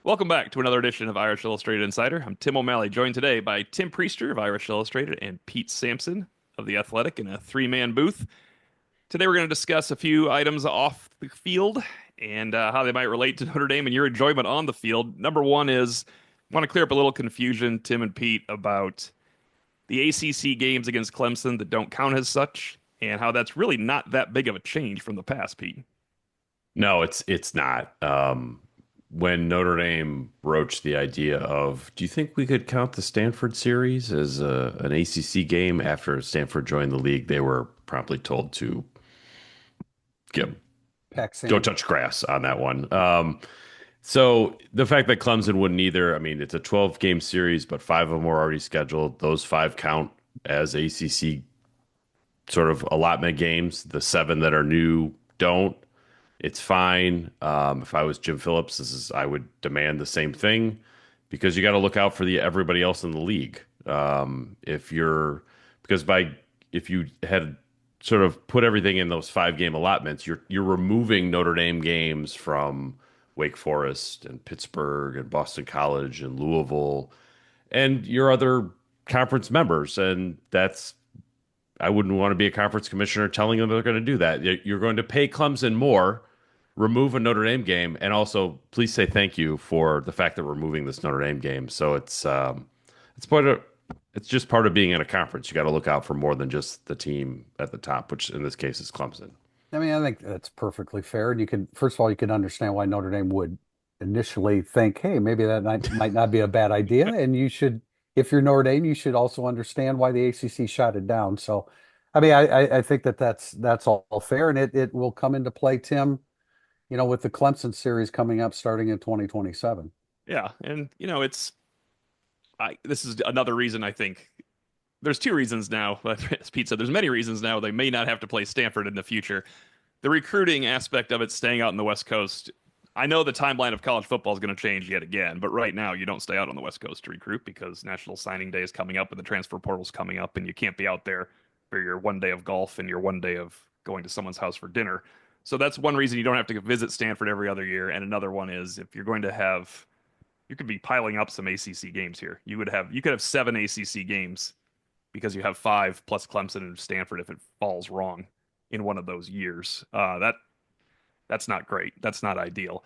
Welcome back to another edition of Irish Illustrated Insider. I'm Tim O'Malley, joined today by Tim Priester of Irish Illustrated and Pete Sampson of The Athletic in a three-man booth. Today we're going to discuss a few items off the field and how they might relate to Notre Dame and your enjoyment on the field. Number one is, I want to clear up a little confusion, Tim and Pete, about the ACC games against Clemson that don't count as such and how that's really not that big of a change from the past, Pete. No, it's not. When Notre Dame broached the idea of, do you think we could count the Stanford series as an ACC game after Stanford joined the league? They were promptly told to get, Pack go sand. touch grass on that one. So the fact that Clemson wouldn't either, I mean, it's a 12 game series, but five of them were already scheduled. Those five count as ACC sort of allotment games. The seven that are new don't. It's fine. If I was Jim Phillips, I would demand the same thing because you got to look out for the everybody else in the league. If you're because by if you had sort of put everything in those 5 game allotments, you're removing Notre Dame games from Wake Forest and Pittsburgh and Boston College and Louisville and your other conference members, and that's I wouldn't want to be a conference commissioner telling them they're going to do that. You're going to pay Clemson more, remove a Notre Dame game, and also please say thank you for the fact that we're moving this Notre Dame game. So it's part of it's just part of being in a conference. You got to look out for more than just the team at the top, which in this case is Clemson. I mean, I think that's perfectly fair. And you can, first of all, you can understand why Notre Dame would initially think, hey, maybe that might not be a bad idea. And you should, if you're Notre Dame, you should also understand why the ACC shot it down. So, I mean, I think that's all fair, and it will come into play, Tim, with the Clemson series coming up starting in 2027. Yeah, and it's this is another reason I think there's two reasons now. As Pete said, there's many reasons now they may not have to play Stanford in the future. The recruiting aspect of it staying out in the West Coast. I know the timeline of college football is going to change yet again, but right now you don't stay out on the West Coast to recruit because National Signing Day is coming up and the transfer portal's coming up, and you can't be out there for your one day of golf and your one day of going to someone's house for dinner. So that's one reason you don't have to visit Stanford every other year. And another one is if you're going to have, you could be piling up some ACC games here. You could have seven ACC games because you have five plus Clemson and Stanford if it falls wrong in one of those years. That's not great. That's not ideal.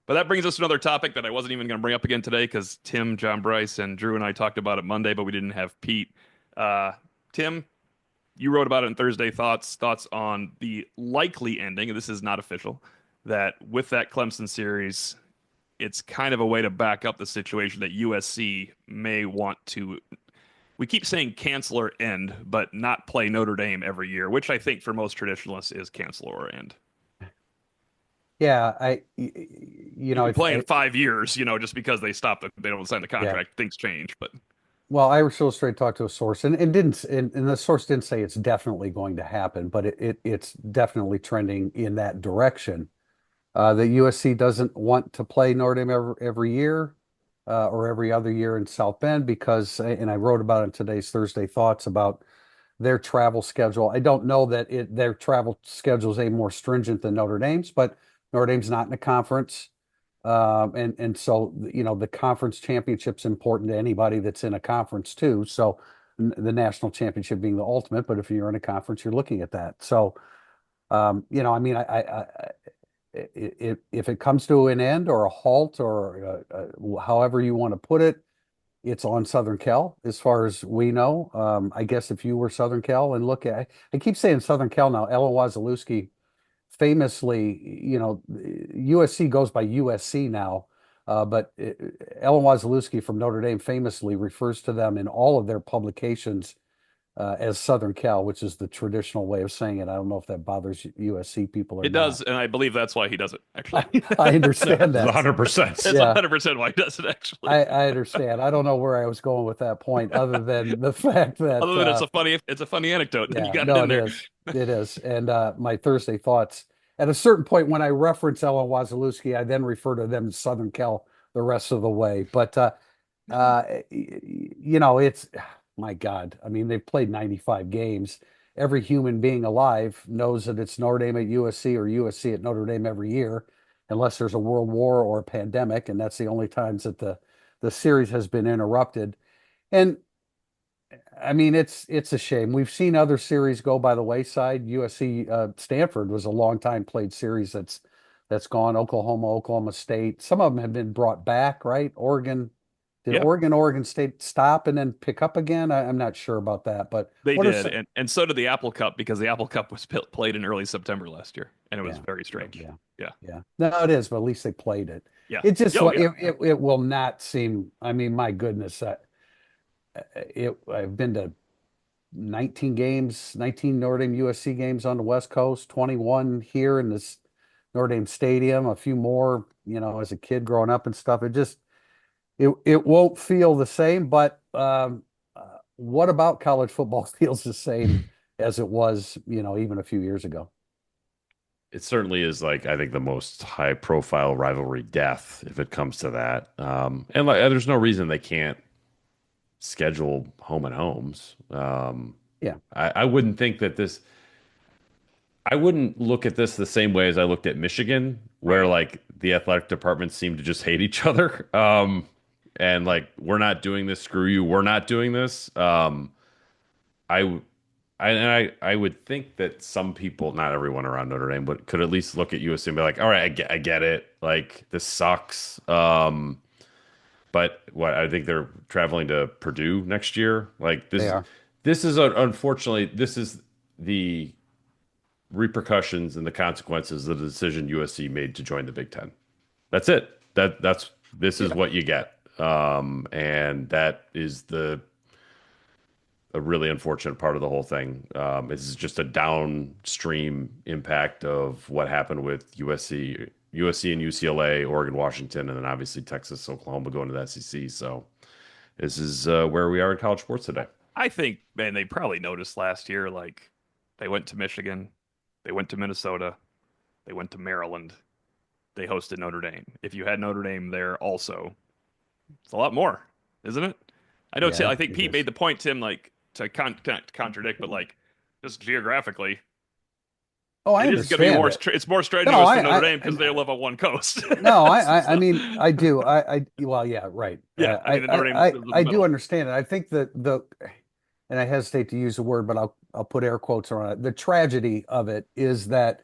But that brings us to another topic that I wasn't even going to bring up again today because Tim, John Bryce, and Drew and I talked about it Monday, but we didn't have Pete. Tim, you wrote about it in Thursday thoughts on the likely ending, and this is not official, that with that Clemson series, it's kind of a way to back up the situation that USC may want to. We keep saying cancel or end, but not play Notre Dame every year, which I think for most traditionalists is cancel or end. Yeah, You can play in 5 years, just because they don't sign the yeah. contract, things change. But Well, Irish Illustrated talked to a source, and didn't, and the source didn't say it's definitely going to happen, but it's definitely trending in that direction. That USC doesn't want to play Notre Dame every year, or every other year in South Bend because, and I wrote about it in today's Thursday Thoughts about their travel schedule. I don't know that their travel schedule is any more stringent than Notre Dame's, but Notre Dame's not in a conference. And so, the conference championship's important to anybody that's in a conference too. So the national championship being the ultimate, but if you're in a conference, you're looking at that. So, I mean, if it comes to an end or a halt or however you want to put it, it's on Southern Cal as far as we know. I guess if you were Southern Cal and I keep saying Southern Cal now, Ellen Wazalewski famously, USC goes by USC now, but Ellen Wazalewski from Notre Dame famously refers to them in all of their publications as Southern Cal, which is the traditional way of saying it. I don't know if that bothers USC people or it not. does, and I believe that's why he does it, actually. I understand It's that. 100%. That's Yeah, 100% why he does it, actually. I understand. I don't know where I was going with that point, other than the fact that Other than it's a funny anecdote, and you yeah, got it no, in it there. is. It is. And my Thursday thoughts, at a certain point when I reference Ellen Wazalewski, I then refer to them as Southern Cal the rest of the way. But it's my God. I mean, they've played 95 games. Every human being alive knows that it's Notre Dame at USC or USC at Notre Dame every year. unless there's a world war or a pandemic, and that's the only times that the series has been interrupted. And I mean, it's a shame. We've seen other series go by the wayside. USC Stanford was a long time played series that's gone. Oklahoma State. Some of them have been brought back, right? Did Yeah, Oregon State stop and then pick up again? I'm not sure about that, but they what are did, some? and so did the Apple Cup because the Apple Cup was played in early September last year, and it was Yeah, very strange. yeah, Yeah, yeah. No, it is, but at least they played it. yeah, It just oh yeah. it will not seem. I mean, my goodness, I've been to 19 games, 19 Notre Dame USC games on the West Coast, 21 here in this Notre Dame Stadium, a few more, as a kid growing up and stuff. It won't feel the same, but what about college football feels the same as it was, even a few years ago? It certainly is like I think the most high profile rivalry death if it comes to that. And like there's no reason they can't schedule home and homes. Yeah, I wouldn't think that this. I wouldn't look at this the same way as I looked at Michigan, where Right. like the athletic departments seem to just hate each other. And like we're not doing this. Screw you. We're not doing this. I I would think that some people, not everyone around Notre Dame, but could at least look at USC and be like, all right, I get it. Like this sucks. But what I think they're traveling to Purdue next year. Like they are. this is unfortunately this is the repercussions and the consequences of the decision USC made to join the Big Ten. That's it. This is Yeah. what you get. And that is a really unfortunate part of the whole thing. It's just a downstream impact of what happened with USC and UCLA, Oregon, Washington, and then obviously Texas, Oklahoma going to the SEC. So this is where we are in college sports today. I think, man, they probably noticed last year, like they went to Michigan, they went to Minnesota, they went to Maryland, they hosted Notre Dame. If you had Notre Dame there also, it's a lot more, isn't it? I know. Yeah, I think it Pete is. made the point, Tim, like to contradict, but like just geographically, Oh, I it is going to be understand more. it. It's more No, strenuous for Notre Dame because they live on one coast. no, I So, mean, I do. Well, yeah, right. yeah, I mean, the Notre Dame lives in the I do middle. understand it. I think that and I hesitate to use the word, but I'll put air quotes around it. The tragedy of it is that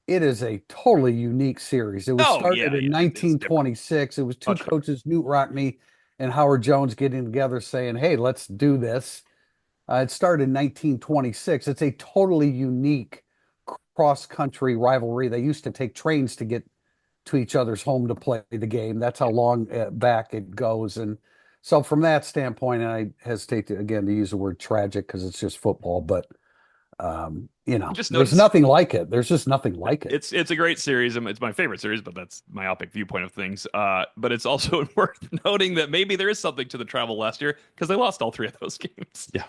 it is a totally unique series. It was Oh started yeah, in yeah, it's different, 1926. It was two much different. coaches, Newt Rockne and Howard Jones, getting together saying, "Hey, let's do this." It started in 1926. It's a totally unique cross-country rivalry. They used to take trains to get to each other's home to play the game. That's how long back it goes. And so, from that standpoint, and I hesitate to again to use the word tragic because it's just football, but You just there's notice nothing like it. There's just nothing like it. it's a great series. It's my favorite series, but that's myopic viewpoint of things. But it's also worth noting that maybe there is something to the travel last year because they lost all three of those games. Yeah.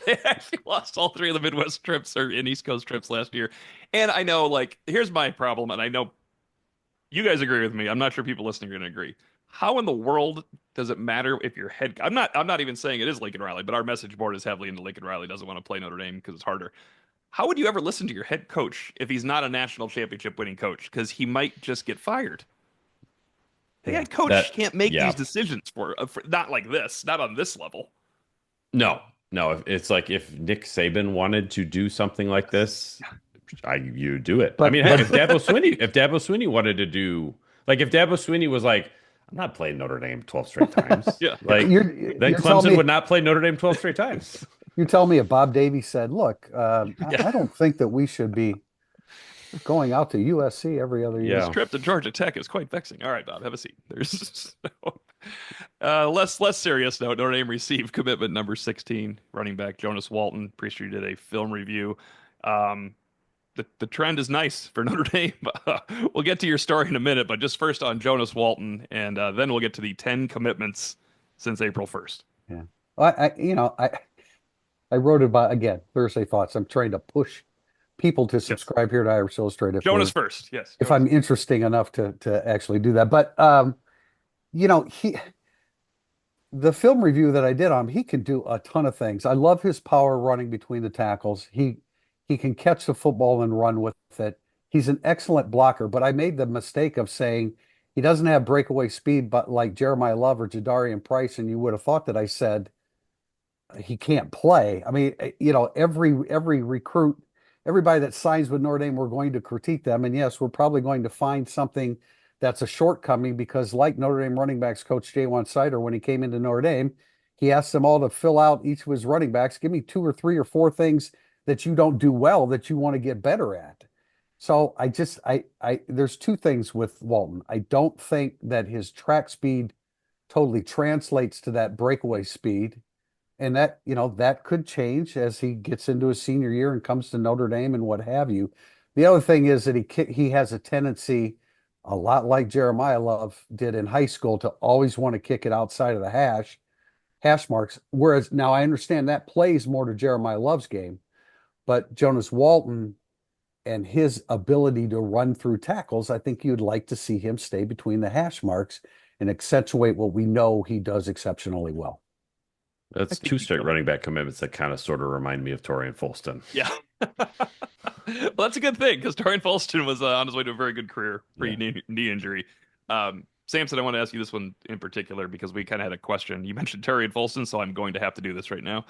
They actually lost all three of the Midwest trips or in East Coast trips last year. And I know, like, here's my problem, and I know you guys agree with me. I'm not sure people listening are going to agree. How in the world does it matter if your head? I'm not even saying it is Lincoln Riley, but our message board is heavily into Lincoln Riley doesn't want to play Notre Dame because it's harder. How would you ever listen to your head coach if he's not a national championship winning coach? Because he might just get fired. The Yeah. head coach That can't make yeah. these decisions for not like this, not on this level. No, no. It's like if Nick Saban wanted to do something like this, you do it. I But mean, heck, if Dabo Swinney wanted to do like if Dabo Swinney was like, I'm not playing Notre Dame 12 straight times. Yeah, Like then you're telling Clemson me would not play Notre Dame 12 straight times. you tell me if Bob Davies said, "Look, yeah. I don't think that we should be going out to USC every other year." This Yeah. trip to Georgia Tech is quite vexing. All right, Bob, have a seat. There's less serious note. Notre Dame received commitment number 16, running back Jonas Walton. Pretty sure you did a film review. Um, the trend is nice for Notre Dame. We'll get to your story in a minute, but just first on Jonas Walton, and then we'll get to the 10 commitments since April 1st. Yeah. I wrote about again Thursday thoughts. I'm trying to push people to Yes, subscribe here to Irish Illustrated Jonas first. Yes, if Jonas. I'm interesting enough to actually do that. But he the film review that I did on him, he can do a ton of things. I love his power running between the tackles. He can catch the football and run with it. he's an excellent blocker, but I made the mistake of saying he doesn't have breakaway speed, but like Jeremiah Love or Jadarian Price, and you would have thought that I said he can't play. I mean, every recruit, everybody that signs with Notre Dame, we're going to critique them, and yes, we're probably going to find something that's a shortcoming because, like Notre Dame running backs coach Jaywan Sider, when he came into Notre Dame, he asked them all to fill out each of his running backs. Give me two or three or four things that you don't do well that you want to get better at. So there's two things with Walton. I don't think that his track speed totally translates to that breakaway speed. And that could change as he gets into his senior year and comes to Notre Dame and what have you. The other thing is that he has a tendency, a lot like Jeremiah Love did in high school, to always want to kick it outside of the hash marks. Whereas now I understand that plays more to Jeremiah Love's game, but Jonas Walton and his ability to run through tackles, I think you'd like to see him stay between the hash marks and accentuate what we know he does exceptionally well. I That's think two he straight could. running back commitments that kind of sort of remind me of Torian Folston. Yeah. Well, that's a good thing because Torian Folston was on his way to a very good career Yeah. pre-knee injury. Samson, I want to ask you this one in particular because we kind of had a question. You mentioned Torian Folston, so I'm going to have to do this right now.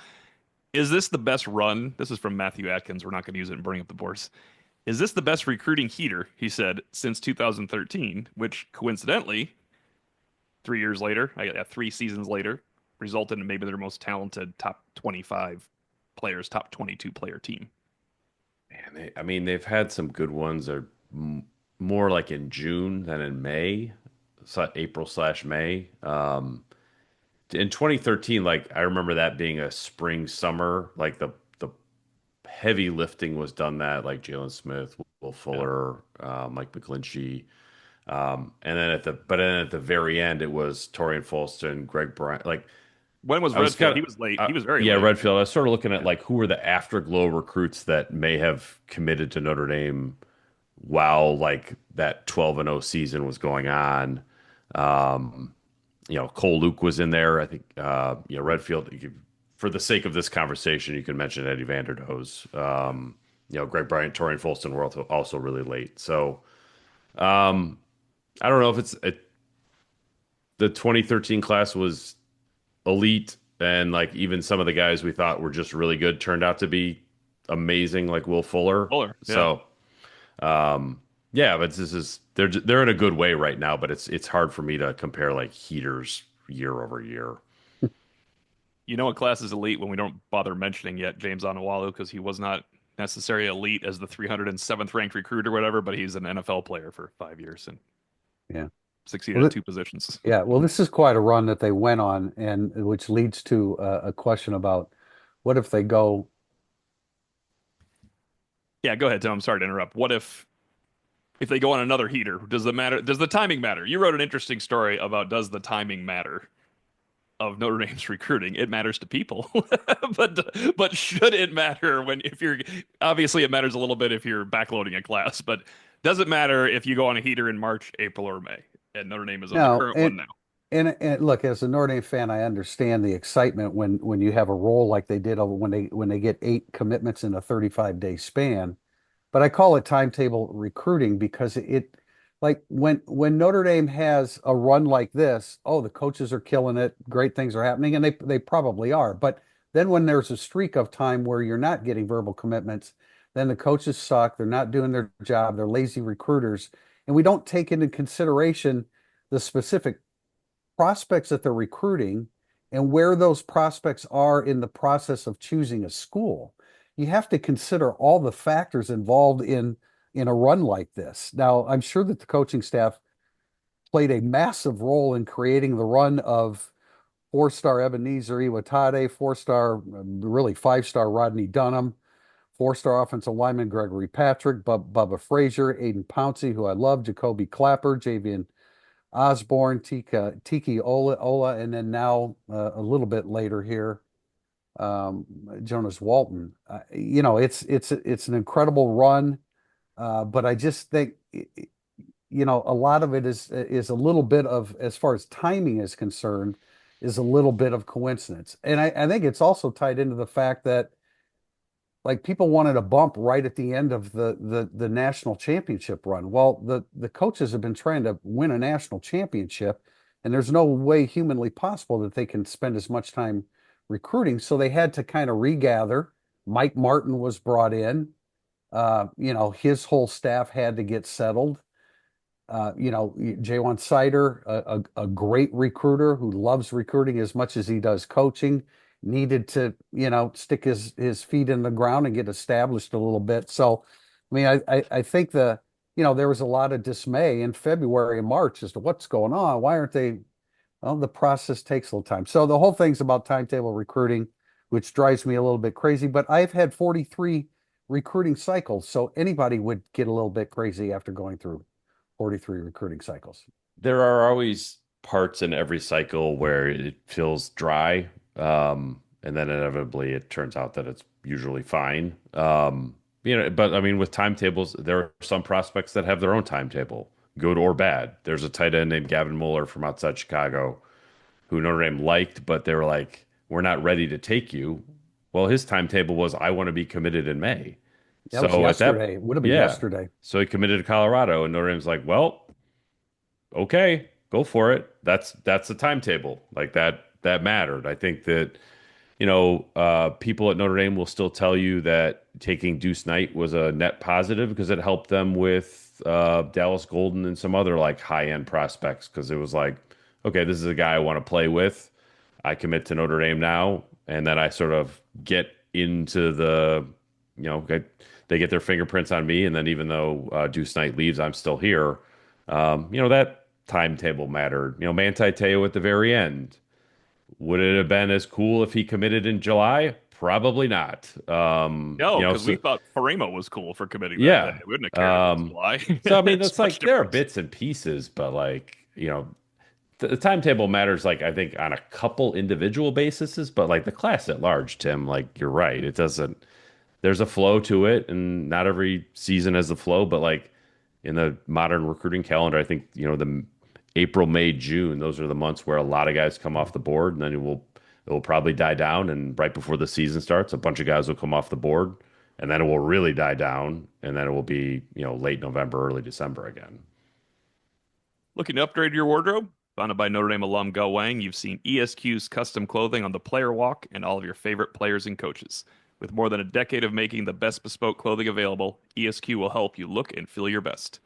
Is this the best run? This is from Matthew Atkins. We're not going to use it and bring up the boards. Is this the best recruiting heater, he said, since 2013, which coincidentally, 3 years later, 3 seasons later, resulted in maybe their most talented top 25 players, top 22 player team. Man, I mean, they've had some good ones. Are more like in June than in May, April/May. In 2013, like I remember that being a spring summer, like the heavy lifting was done that like Jalen Smith, Will Yeah. Fuller, Mike McGlinchey, and then at the very end it was Torian Folston, Greg Bryant. Like When was I was Redfield? kind He was late. of He was very yeah, late. Redfield. I was sort of looking at Yeah. like who were the afterglow recruits that may have committed to Notre Dame while like that 12-0 season was going on. Um, Cole Luke was in there. I think, Redfield, for the sake of this conversation, you can mention Eddie Vanderdoes. Greg Bryant, Torian Folston were also really late. So, I don't know if the 2013 class was elite and like even some of the guys we thought were just really good turned out to be amazing, like Will Fuller. Fuller. Yeah. So, yeah, but they're in a good way right now, but it's hard for me to compare like heaters year over year. You know what class is elite when we don't bother mentioning yet James Onawalu because he was not necessarily elite as the 307th ranked recruit or whatever, but he's an NFL player for 5 years and Yeah. succeeded Well, at two positions. yeah. Well, this is quite a run that they went on, and which leads to a question about what if they go. Yeah, go ahead, Tom. I'm sorry to interrupt. What if they go on another heater? Does the matter? Does the timing matter? You wrote an interesting story about does the timing matter of Notre Dame's recruiting? It matters to people, but should it matter when if you're obviously it matters a little bit if you're backloading a class, but does it matter if you go on a heater in March, April, or May? And Notre Dame is on the No, current one now. and look, as a Notre Dame fan, I understand the excitement when you have a roll like they did when they get 8 commitments in a 35-day span. But I call it timetable recruiting because like when Notre Dame has a run like this, oh, the coaches are killing it, great things are happening, and they probably are. But then when there's a streak of time where you're not getting verbal commitments, then the coaches suck, they're not doing their job, they're lazy recruiters, and we don't take into consideration the specific prospects that they're recruiting and where those prospects are in the process of choosing a school. You have to consider all the factors involved in a run like this. Now, I'm sure that the coaching staff played a massive role in creating the run of four-star Ebenezer Iwatade, four-star, really five-star Rodney Dunham, four-star offensive lineman Gregory Patrick, Bubba Frazier, Aiden Pouncey, who I love, Jacoby Clapper, Javian Osborne, Tiki Ola, and then now a little bit later here, Jonas Walton. It's an incredible run, but I just think a lot of it is a little bit of, as far as timing is concerned, is a little bit of coincidence, and I think it's also tied into the fact that like people wanted a bump right at the end of the national championship run. Well, the coaches have been trying to win a national championship, and there's no way humanly possible that they can spend as much time recruiting. So they had to kind of regather. Mike Martin was brought in. His whole staff had to get settled. Jaywan Sider, a great recruiter who loves recruiting as much as he does coaching, needed to, stick his feet in the ground and get established a little bit. So, I mean, I think there was a lot of dismay in February and March as to what's going on. Why aren't they? Well, the process takes a little time. So the whole thing's about timetable recruiting, which drives me a little bit crazy. But I've had 43 recruiting cycles, so anybody would get a little bit crazy after going through 43 recruiting cycles. There are always parts in every cycle where it feels dry. And then inevitably it turns out that it's usually fine. But I mean, with timetables, there are some prospects that have their own timetable, good or bad. There's a tight end named Gavin Mueller from outside Chicago who Notre Dame liked, but they were like, we're not ready to take you. Well, his timetable was, I want to be committed in May. That was So at that, yesterday. It would have been yeah. yesterday. So he committed to Colorado, and Notre Dame's like, well, okay, go for it. That's the timetable. Like that mattered. I think that people at Notre Dame will still tell you that taking Deuce Knight was a net positive because it helped them with Dallas Golden and some other like high end prospects because it was like, okay, this is a guy I want to play with. I commit to Notre Dame now, and then I sort of get into they get their fingerprints on me, and then even though Deuce Knight leaves, I'm still here. That timetable mattered. Manti Te'o at the very end. Would it have been as cool if he committed in July? Probably not. No, because So we thought Faremo was cool for committing that day. yeah. We wouldn't have cared if it was July. So I mean, It's that's much like there are difference. bits and pieces, but like the timetable matters. Like I think on a couple individual bases, but like the class at large, Tim. Like you're right, it doesn't. There's a flow to it, and not every season has the flow, but like in the modern recruiting calendar, I think, the April, May, June, those are the months where a lot of guys come off the board, and then it will probably die down. And right before the season starts, a bunch of guys will come off the board, and then it will really die down, and then it will be, late November, early December again. Looking to upgrade your wardrobe? Founded by Notre Dame alum Go Wang, you've seen ESQ's custom clothing on the player walk and all of your favorite players and coaches. With more than a decade of making the best bespoke clothing available, ESQ will help you look and feel your best.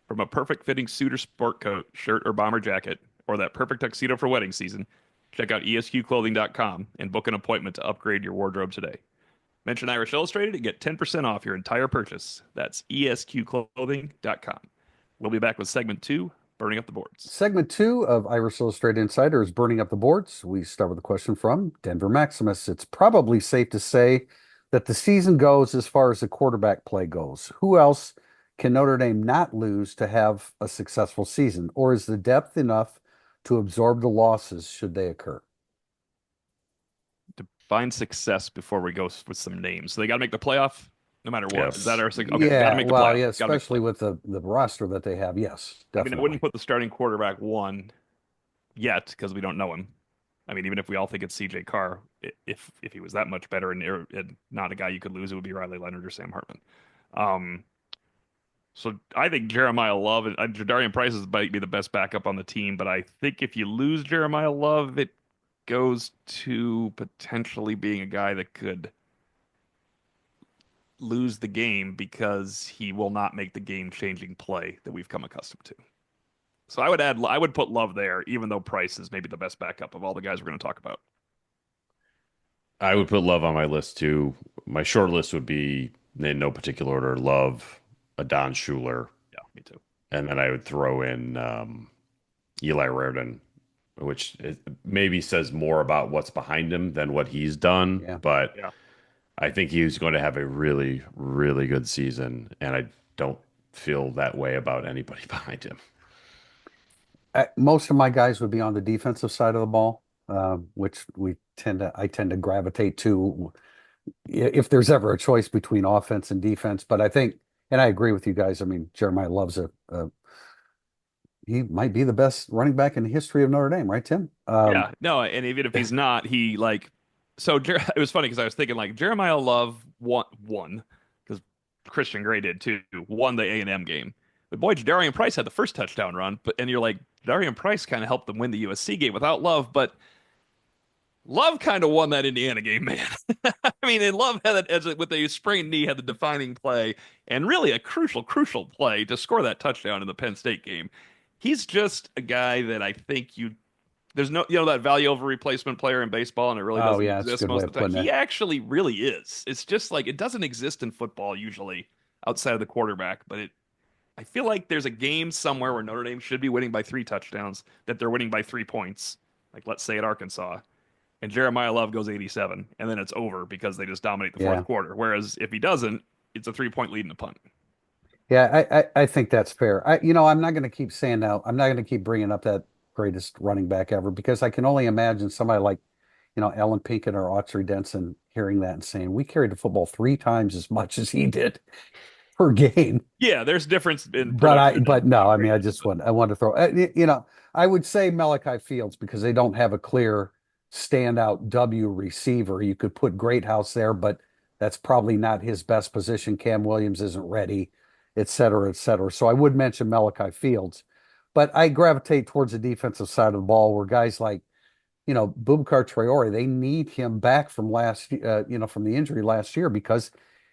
From a perfect fitting suit or sport coat, shirt or bomber jacket, or that perfect tuxedo for wedding season, check out esqclothing.com and book an appointment to upgrade your wardrobe today. Mention Irish Illustrated and get 10% off your entire purchase. That's esqclothing.com. We'll be back with segment two, burning up the boards. Segment two of Irish Illustrated Insider is burning up the boards. We start with a question from Denver Maximus. It's probably safe to say that the season goes as far as the quarterback play goes. Who else can Notre Dame not lose to have a successful season? Or is the depth enough to absorb the losses should they occur? Define success before we go with some names. So they got to make the playoff no matter what. Is that Yes. our okay? Got to Yeah, make the well, playoff. yeah, Got to make the especially playoff. with the roster that they have. Yes, I mean, I definitely. wouldn't put the starting quarterback one yet because we don't know him. I mean, even if we all think it's CJ Carr, if he was that much better and not a guy you could lose, it would be Riley Leonard or Sam Hartman. Um, so I think Jeremiah Love and Jadarian Price might be the best backup on the team, but I think if you lose Jeremiah Love, it goes to potentially being a guy that could lose the game because he will not make the game-changing play that we've come accustomed to. So I would put Love there, even though Price is maybe the best backup of all the guys we're going to talk about. I would put Love on my list too. My short list would be in no particular order: Love, Adon Schuler, Yeah, me too. and then I would throw in Eli Raridon, which maybe says more about what's behind him than what he's done. Yeah. But Yeah. I think he's going to have a really, really good season, and I don't feel that way about anybody behind him. Most of my guys would be on the defensive side of the ball, which I tend to gravitate to if there's ever a choice between offense and defense. But I think, and I agree with you guys. I mean, Jeremiah Love's he might be the best running back in the history of Notre Dame, right, Tim? Yeah, no, and even if he's not, he like so it was funny because I was thinking like Jeremiah Love won because Christian Gray did too, won the A&M game. But boy, Jadarian Price had the first touchdown run, and you're like, Jadarian Price kind of helped them win the USC game without Love, but Love kind of won that Indiana game, man. I mean, and Love had it with a sprained knee, had the defining play, and really a crucial play to score that touchdown in the Penn State game. He's just a guy that I think there's no, that value over replacement player in baseball, and it really Oh doesn't yeah, that's a exist good way most of of the time. putting He it. actually really is. It's just like it doesn't exist in football usually outside of the quarterback, but I feel like there's a game somewhere where Notre Dame should be winning by 3 touchdowns that they're winning by 3 points, like let's say at Arkansas, and Jeremiah Love goes 87, and then it's over because they just dominate the Yeah. fourth quarter. Whereas if he doesn't, it's a 3 point lead in the punt. Yeah, I think that's fair. I'm not going to keep saying now. I'm not going to keep bringing up that greatest running back ever because I can only imagine somebody like, Alan Pinkett or Autry Denson hearing that and saying, we carried the football 3 times as much as he did per game. Yeah, there's difference in But production but and no, I mean, ranges, but I want to throw, I would say Malachi Fields because they don't have a clear standout W receiver. You could put Greathouse there, but that's probably not his best position. Cam Williams isn't ready, et cetera, et cetera. So I would mention Malachi Fields, but I gravitate towards the defensive side of the ball where guys like, Boubacar Traore, they need him back from from the injury last year because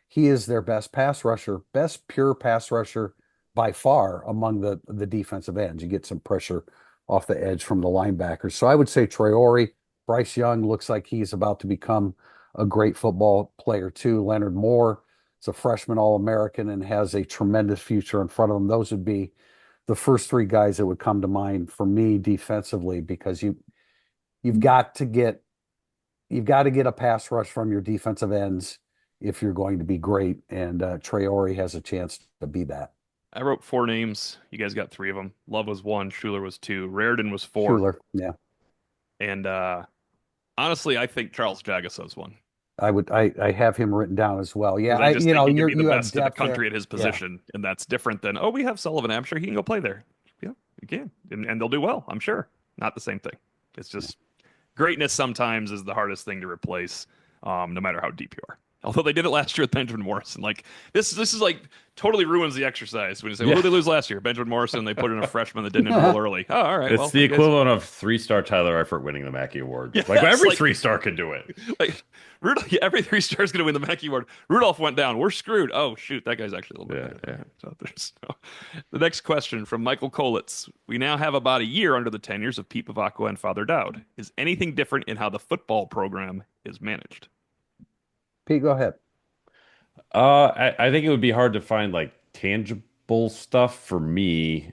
he is their best pass rusher, best pure pass rusher by far among the defensive ends. You get some pressure off the edge from the linebackers. So I would say Traore. Bryce Young looks like he's about to become a great football player too. Leonard Moore is a freshman All-American and has a tremendous future in front of him. Those would be the first three guys that would come to mind for me defensively because you've got to get a pass rush from your defensive ends if you're going to be great, and Traore has a chance to be that. I wrote 4 names. You guys got 3 of them. Love was 1, Schuler was 2, Raridan was 4, Schuler, yeah, and honestly, I think Charles Jagusah's 1. I have him written down as well. Yeah, Because I just think he could be the you have best in the depth there. country at his Yeah, position, and that's different than, oh, we have Sullivan. I'm sure he can go play there. Yeah, he can, and they'll do well. I'm sure. Not the same thing. It's just greatness sometimes is the hardest thing to replace, no matter how deep you are. Although they did it last year with Benjamin Morrison. Like this is like totally ruins the exercise when you say, well, Yeah. who did they lose last year? Benjamin Morrison. They put in a freshman that didn't enroll early. Oh, all right. It's Well, the you guys, equivalent of 3-star Tyler Eifert winning the Mackey Award. yeah, Like it's every like 3-star can do it. like Rudolph, yeah, every 3-star is going to win the Mackey Award. Rudolph went down. We're screwed. Oh shoot, that guy's actually a little bit Yeah, better. So there's the next question from Michael Kolitz. We now have about a year under the tenures of Pete Bavacqua and Father Dowd. Is anything different in how the football program is managed? Pete, go ahead. I think it would be hard to find like tangible stuff for me.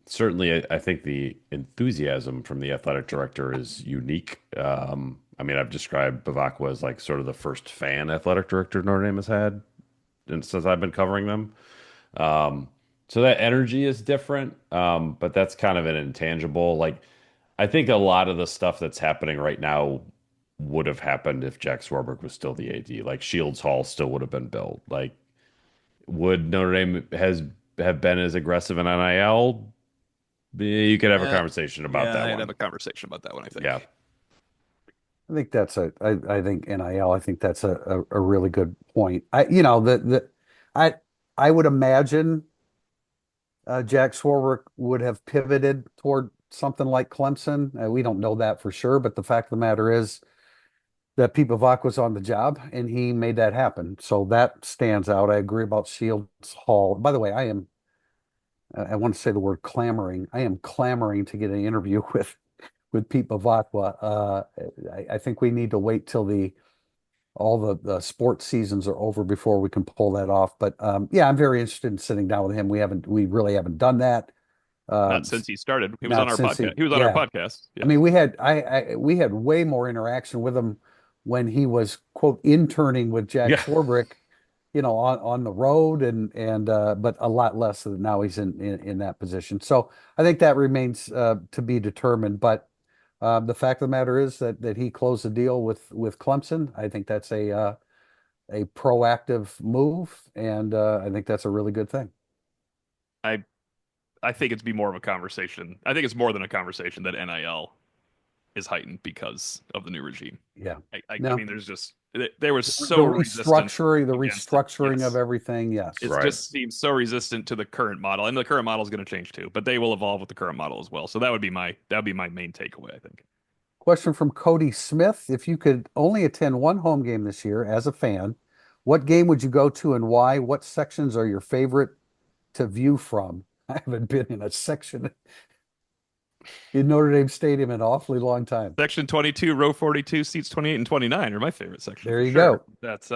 Certainly, I think the enthusiasm from the athletic director is unique. I mean, I've described Bavacqua as like sort of the first fan athletic director Notre Dame has had, and since I've been covering them. So that energy is different, but that's kind of an intangible. Like, I think a lot of the stuff that's happening right now would have happened if Jack Swarbrick was still the AD. Like Shields Hall still would have been built. Like, would Notre Dame have been as aggressive in NIL? You could have a Uh, conversation about yeah, that I'd have one. a conversation about that one, I Yeah. think. I think I think NIL, I think that's a really good point. I would imagine Jack Swarbrick would have pivoted toward something like Clemson. We don't know that for sure, but the fact of the matter is that Pete Bavacqua was on the job and he made that happen. So that stands out. I agree about Shields Hall. By the way, I want to say the word clamoring. I am clamoring to get an interview with Pete Bavacqua. I think we need to wait till all the sports seasons are over before we can pull that off. But yeah, I'm very interested in sitting down with him. We really haven't done that. Not since he started. He was on Not our since podcast. He was on our yeah. podcast. I Yeah. mean, we had way more interaction with him when he was quote interning with Jack Yeah. Swarbrick, on the road and but a lot less than now he's in that position. So I think that remains to be determined. But the fact of the matter is that he closed the deal with Clemson. I think that's a proactive move, and I think that's a really good thing. I I think it's be more of a conversation. I think it's more than a conversation that NIL is heightened because of the new regime. Yeah. I No. mean, there's just They were The so resistant restructuring, against it. of Yes. everything. Yes. It Right. just seems so resistant to the current model, and the current model is going to change too. But they will evolve with the current model as well. So that would be my main takeaway, I think. Question from Cody Smith. If you could only attend one home game this year as a fan, what game would you go to and why? What sections are your favorite to view from? I haven't been in a section in Notre Dame Stadium in an awfully long time. Section 22, row 42, seats 28 and 29 are my favorite section There for you sure. go. That's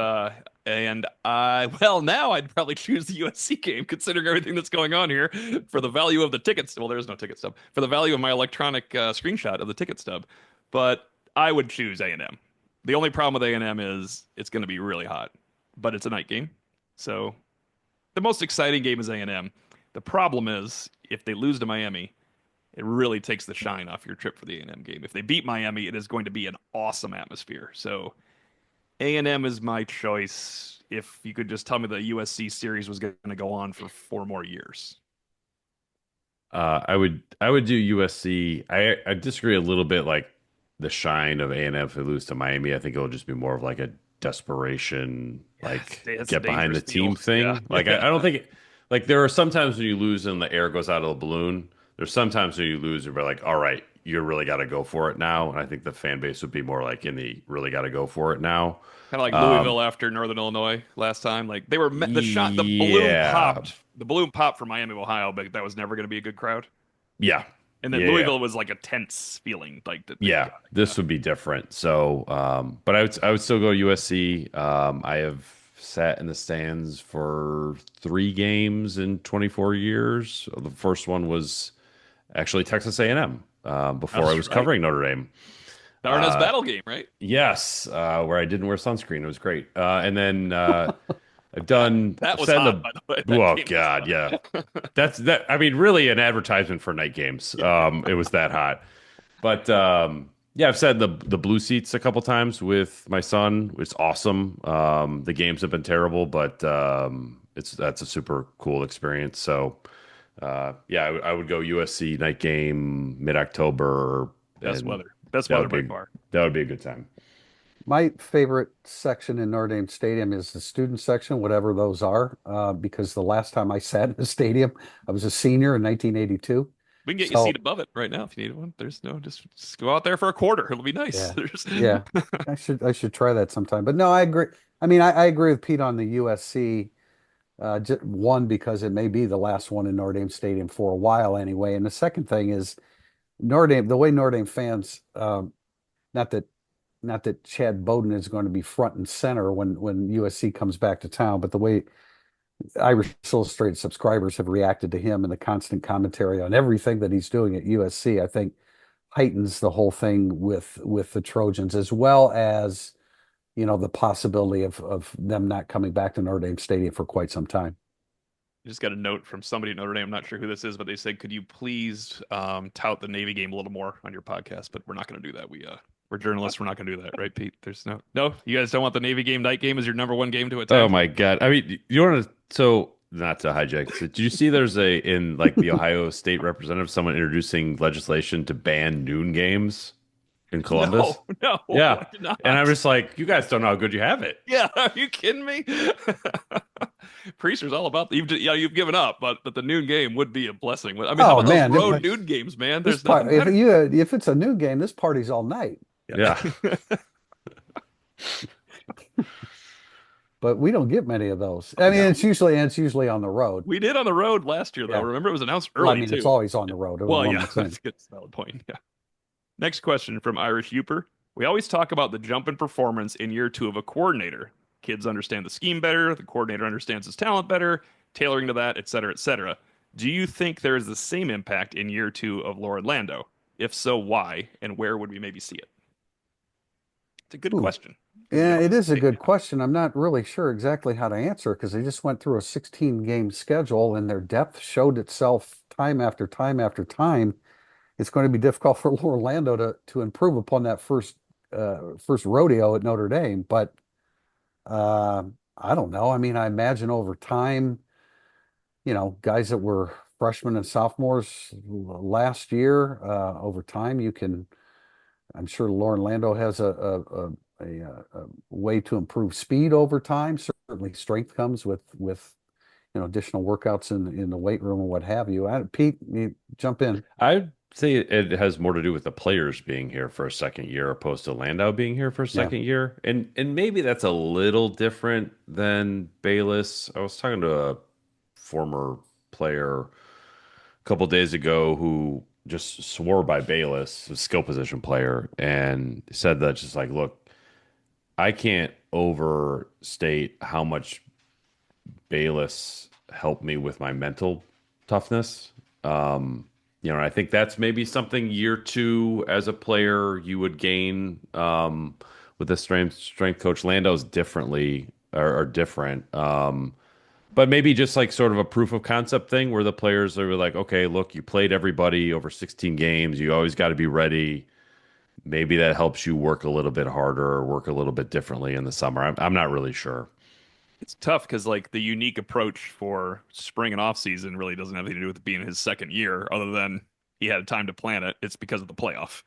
and I well now I'd probably choose the USC game considering everything that's going on here for the value of the tickets. Well, there's no ticket stub for the value of my electronic screenshot of the ticket stub, but I would choose A&M. The only problem with A&M is it's going to be really hot, but it's a night game, so the most exciting game is A&M. The problem is if they lose to Miami, it really takes the shine off your trip for the A&M game. If they beat Miami, it is going to be an awesome atmosphere. So A&M is my choice. If you could just tell me the USC series was going to go on for 4 more years. I would do USC. I disagree a little bit. Like the shine of A&M if they lose to Miami, I think it'll just be more of like a desperation, like It's a get behind the dangerous team field. Yeah. thing. Like I don't think like there are sometimes when you lose and the air goes out of the balloon. There's sometimes when you lose and we're like, all right, you really got to go for it now. And I think the fan base would be more like in the really got to go for it now. Kind of like Um, Louisville after Northern Illinois last time. Like they were the balloon yeah, popped. The balloon popped for Miami, Ohio, but that was never going to be a good crowd. yeah, And then yeah, yeah. Louisville was like a tense feeling, like that. Yeah, this would be different. So, but I would still go USC. I have sat in the stands for 3 games in 24 years. The first one was actually Texas A&M before I That's was right. covering Notre Dame. The Arnaz Uh, battle game, right? yes, where I didn't wear sunscreen. It was great. And then That I've was sat in hot, by the way. the, That oh game was God, yeah. hot. That's that. I mean, really an advertisement for night games. It was that hot. But yeah, I've sat in the blue seats a couple times with my son. It's awesome. The games have been terrible, but that's a super cool experience. So yeah, I would go USC night game mid October, Best and weather. Best that weather would by be far. that would be a good time. My favorite section in Notre Dame Stadium is the student section, whatever those are, because the last time I sat in the stadium, I was a senior in 1982. We can get you a So seat above it right now if you need one. There's no just go out there for a quarter. It'll be nice. yeah, yeah, I should try that sometime. But no, I agree. I mean, I agree with Pete on the USC. One, because it may be the last one in Notre Dame Stadium for a while anyway, and the second thing is Notre Dame. The way Notre Dame fans, not that not that Chad Bowden is going to be front and center when USC comes back to town, but the way Irish Illustrated subscribers have reacted to him and the constant commentary on everything that he's doing at USC, I think heightens the whole thing with the Trojans, as well as the possibility of them not coming back to Notre Dame Stadium for quite some time. I just got a note from somebody at Notre Dame. I'm not sure who this is, but they said, "Could you please tout the Navy game a little more on your podcast?" But we're not going to do that. We're journalists. We're not going to do that, right, Pete? There's no. You guys don't want the Navy game night game as your number one game to attend. Oh my God! I mean, you want to not to hijack. So did you see there's in like the Ohio State representative someone introducing legislation to ban noon games in Columbus? No, Yeah, I did not. and I'm just like, you guys don't know how good you have it. Yeah, are you kidding me? Priester's all about you've given up, but the noon game would be a blessing. I mean, how Oh about man, those road noon games, man? this There's nothing part, better. if it's a new game, this party's all night. Yeah. But we don't get many of those. I mean, No. it's usually on the road. We did on the road last year, though. Yeah. Remember, it was announced Well, I early mean, too. it's always on the road. Well, One yeah, more thing. that's a good valid point. Yeah. Next question from Irish Uper. We always talk about the jump in performance in year 2 of a coordinator. Kids understand the scheme better, the coordinator understands his talent better, tailoring to that, et cetera, et cetera. Do you think there is the same impact in year 2 of Lauren Lando? If so, why? And where would we maybe see it? It's a good Ooh. question. Yeah, it is a good Yeah. question. I'm not really sure exactly how to answer because they just went through a 16 game schedule and their depth showed itself time after time after time. It's going to be difficult for Orlando to improve upon that first rodeo at Notre Dame, but I don't know. I mean, I imagine over time, guys that were freshmen and sophomores last year, over time, I'm sure Lauren Lando has a way to improve speed over time. Certainly, strength comes with additional workouts in the weight room or what have you. Pete, you jump in. I'd say it has more to do with the players being here for a second year opposed to Landau being here for a Yeah. second year. And maybe that's a little different than Bayless. I was talking to a former player a couple days ago who just swore by Bayless, a skill position player, and said that just like, look, I can't overstate how much Bayless helped me with my mental toughness. And I think that's maybe something year two as a player you would gain with the strength coach. Lando's differently or different. But maybe just like sort of a proof of concept thing where the players are like, okay, look, you played everybody over 16 games. You always got to be ready. Maybe that helps you work a little bit harder or work a little bit differently in the summer. I'm not really sure. It's tough because like the unique approach for spring and off season really doesn't have anything to do with being his second year, other than he had time to plan it. It's because of the playoff.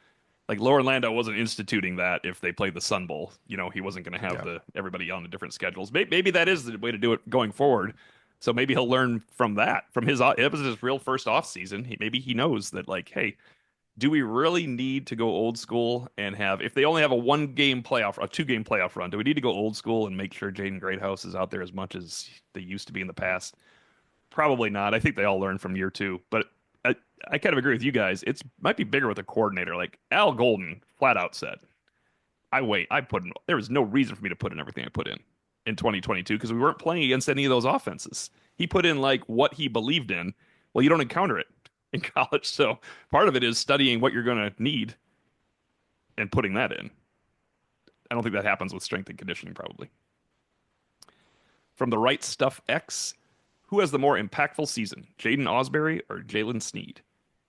Like Lower Lando wasn't instituting that if they played the Sun Bowl. He wasn't going to have Yeah. the everybody on the different schedules. Maybe that is the way to do it going forward. So maybe he'll learn from that, from it was his real first off season. Maybe he knows that like, hey, do we really need to go old school and have, if they only have a 1 game playoff, a 2 game playoff run, do we need to go old school and make sure Jaden Greathouse is out there as much as they used to be in the past? Probably not. I think they all learn from year two, but I kind of agree with you guys. It's might be bigger with a coordinator. Like Al Golden flat out said, there was no reason for me to put in everything I put in 2022 because we weren't playing against any of those offenses. He put in like what he believed in. Well, you don't encounter it in college. So part of it is studying what you're going to need and putting that in. I don't think that happens with strength and conditioning, probably. From the Right Stuff X, who has the more impactful season, Jaden Osbury or Jalen Sneed?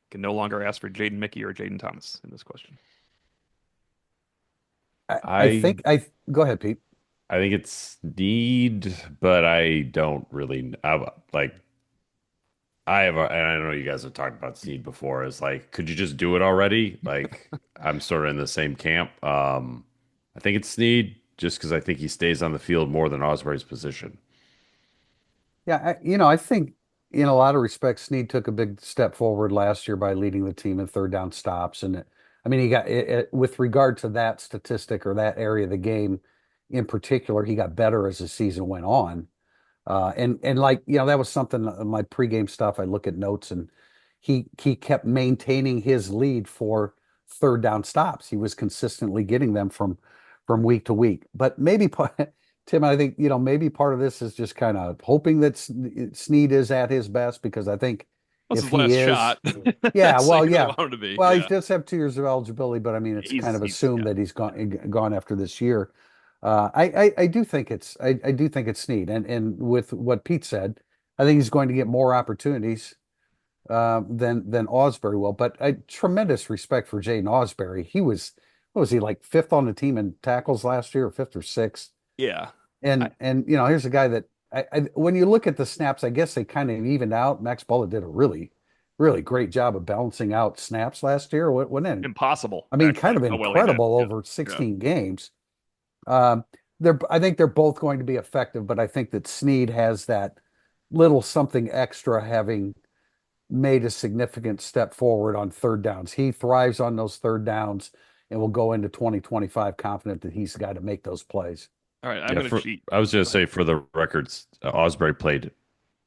Can no longer ask for Jaden Mickey or Jaden Thomas in this question. I I think go ahead, Pete. I think it's need, but I don't really like. And I know you guys have talked about Snead before. Is like, could you just do it already? Like, I'm sort of in the same camp. I think it's Snead just because I think he stays on the field more than Osbury's position. Yeah, I think in a lot of respects, Snead took a big step forward last year by leading the team in third down stops. And I mean, he got with regard to that statistic or that area of the game in particular, he got better as the season went on. And like, that was something in my pregame stuff. I look at notes and he kept maintaining his lead for third down stops. He was consistently getting them from week to week. But maybe Tim, I think, maybe part of this is just kind of hoping that Snead is at his best because I think What's if his he last is, shot? yeah, So well, you really yeah. want him to be. Well, he Yeah. does have 2 years of eligibility, but I mean, it's kind of assumed Yeah. that he's gone after this year. I do think I do think it's Snead, and with what Pete said, I think he's going to get more opportunities than Osbury will. But tremendous respect for Jaden Osbury. He was what was he like fifth on the team in tackles last year, or fifth or sixth? Yeah. And here's a guy that when you look at the snaps, I guess they kind of evened out. Max Bullitt did a really great job of balancing out snaps last year. What then? Impossible, I mean, kind actually, of how well he did. incredible Yeah. over Yeah. 16 games. I think they're both going to be effective, but I think that Snead has that little something extra having made a significant step forward on third downs. He thrives on those third downs and will go into 2025 confident that he's got to make those plays. All right. I'm Yeah, going to cheat. I was going to Go ahead. say for the records, Osbury played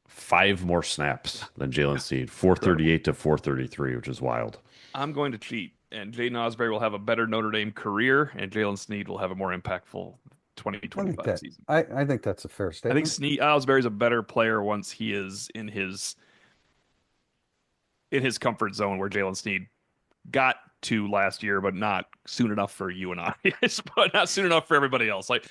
5 more snaps than Jalen Snead, Incredible. 438 to 433, which is wild. I'm going to cheat, and Jaden Osbury will have a better Notre Dame career, and Jalen Snead will have a more impactful I think 2025 that season. I think that's a fair I think statement. Snead Osbury's a better player once he is in his comfort zone where Jalen Snead got to last year, but not soon enough for you and I. But not soon enough for everybody else. Like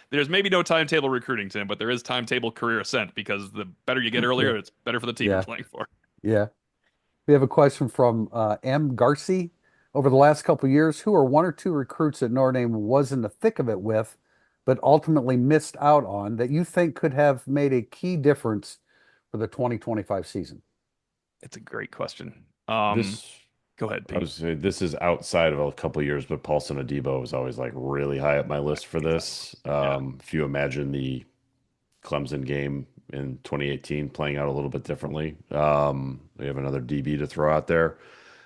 there's maybe no timetable recruiting, Tim, but there is timetable career ascent because the better you get Yeah, earlier, it's better for the team you're yeah, playing for. yeah. We have a question from M. Garci. Over the last couple of years, who are 1 or 2 recruits that Notre Dame was in the thick of it with, but ultimately missed out on that you think could have made a key difference for the 2025 season? It's a great question. This. Go ahead, I Pete. was this is outside of a couple of years, but Paulson Adebo was always like really high up my list for Exactly. this. Yeah. If you imagine the Clemson game in 2018 playing out a little bit differently, we have another DB to throw out there.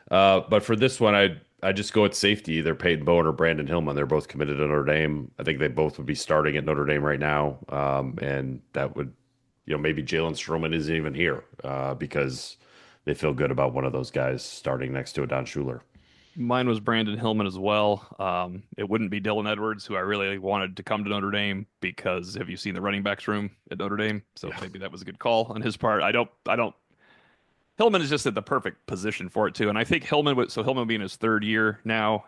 But for this one, I just go with safety, either Peyton Bowen or Brandon Hillman. They're both committed to Notre Dame. I think they both would be starting at Notre Dame right now, and that would, maybe Jalen Stroman isn't even here because they feel good about one of those guys starting next to a Don Schuler. Mine was Brandon Hillman as well. It wouldn't be Dylan Edwards, who I really wanted to come to Notre Dame because have you seen the running backs room at Notre Dame? So Yeah, maybe that was a good call on his part. I don't. Hillman is just at the perfect position for it too, and I think Hillman being his third year now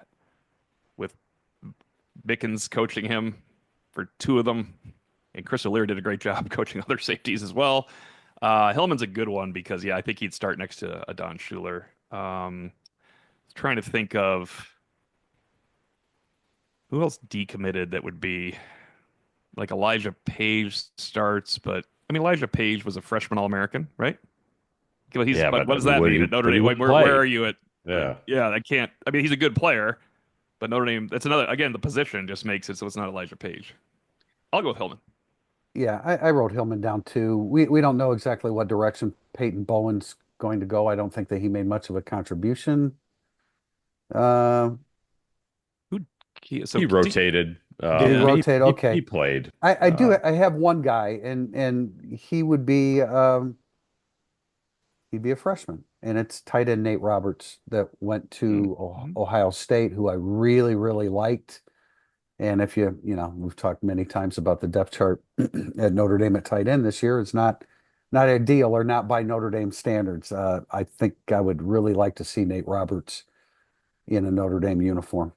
with Bickens coaching him for two of them, and Chris O'Leary did a great job coaching other safeties as well. Hillman's a good one because yeah, I think he'd start next to a Don Schuler. Trying to think of who else decommitted that would be like Elijah Page starts, but I mean Elijah Page was a freshman All-American, right? But he's yeah, but but what I does mean, that mean at Notre but he Dame? Like, wouldn't where are play. you at? Yeah, Yeah, I can't. I mean, he's a good player, but Notre Dame. That's another. Again, the position just makes it so it's not Elijah Page. I'll go with Hillman. Yeah, I wrote Hillman down too. We don't know exactly what direction Peyton Bowen's going to go. I don't think that he made much of a contribution. Uh, Who? So he do, rotated. did he yeah. I mean, rotate? he Okay. played. I have one guy and he would be he'd be a freshman. And it's tight end Nate Roberts that went to Mhm. Ohio State, who I really, really liked. And if we've talked many times about the depth chart at Notre Dame at tight end this year. It's not ideal or not by Notre Dame standards. I think I would really like to see Nate Roberts in a Notre Dame uniform.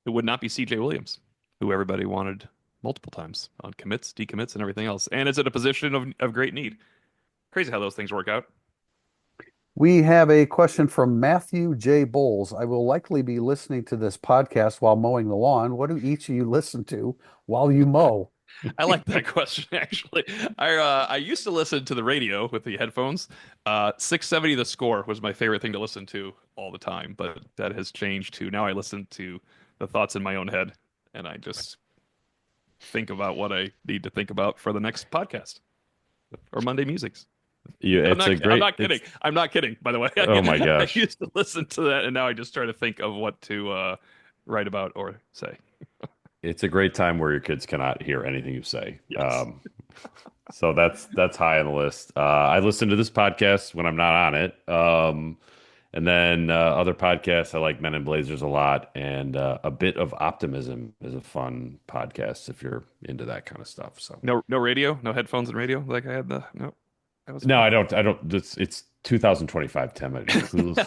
It would not be C.J. Williams, who everybody wanted multiple times on commits, decommits, and everything else, and is at a position of great need. Crazy how those things work out. We have a question from Matthew J. Bowles. I will likely be listening to this podcast while mowing the lawn. What do each of you listen to while you mow? I like that question actually. I used to listen to the radio with the headphones. 670 The Score was my favorite thing to listen to all the time, but that has changed to now I listen to the thoughts in my own head and I just think about what I need to think about for the next podcast or Monday musings. I'm It's not a I'm great. not kidding. I'm not kidding, by the way. Oh my I gosh. used to listen to that and now I just try to think of what to write about or say. It's a great time where your kids cannot hear anything you say. Yes. So that's high on the list. I listen to this podcast when I'm not on it. And then other podcasts, I like Men in Blazers a lot, and A Bit of Optimism is a fun podcast if you're into that kind of stuff. So No radio, no headphones and radio like I had the no. That was no, fun. I don't. It's 2025, Tim. Who's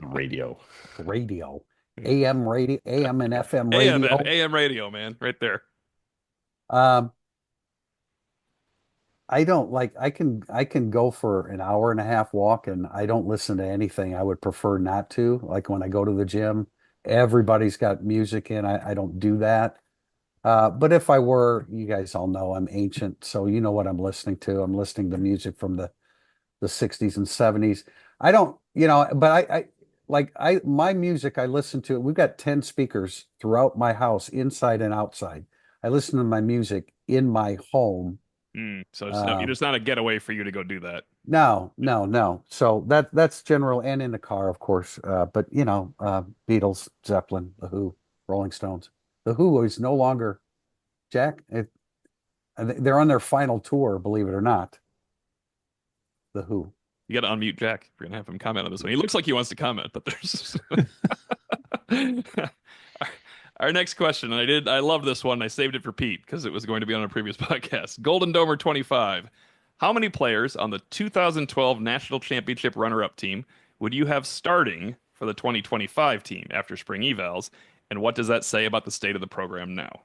radio? Radio, AM radio, AM and FM AM radio. AM radio, man, right there. Um, I don't like I can go for an hour and a half walk and I don't listen to anything. I would prefer not to. Like when I go to the gym, everybody's got music in. I don't do that. But if I were, you guys all know I'm ancient, so you know what I'm listening to. I'm listening to music from the 60s and 70s. I don't, but my music I listen to. We've got 10 speakers throughout my house, inside and outside. I listen to my music in my home. So Um, it's not a getaway for you to go do that. no, no, no. So that's general and in the car, of course. But Beatles, Zeppelin, The Who, Rolling Stones. The Who is no longer Jack. They're on their final tour, believe it or not. The Who. You got to unmute Jack. We're gonna have him comment on this one. He looks like he wants to comment, but there's our next question. And I love this one. I saved it for Pete because it was going to be on a previous podcast. Golden Domer 25. How many players on the 2012 National Championship runner-up team would you have starting for the 2025 team after spring evals? And what does that say about the state of the program now?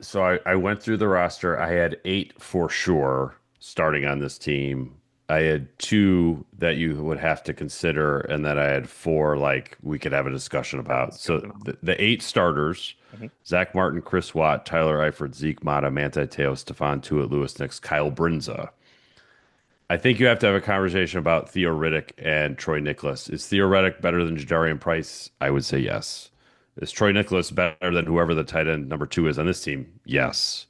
So I went through the roster. I had 8 for sure starting on this team. I had 2 that you would have to consider, and then I had 4 like we could have a discussion about. So the 8 starters: Mhm. Zach Martin, Chris Watt, Tyler Eifert, Zeke Mata, Manti Te'o, Stephon Tuitt, Lewis Nix, Kyle Brinza. I think you have to have a conversation about Theo Riddick and Troy Nicholas. Is Theo Riddick better than Jadarian Price? I would say yes. Is Troy Nicholas better than whoever the tight end number 2 is on this team? Yes.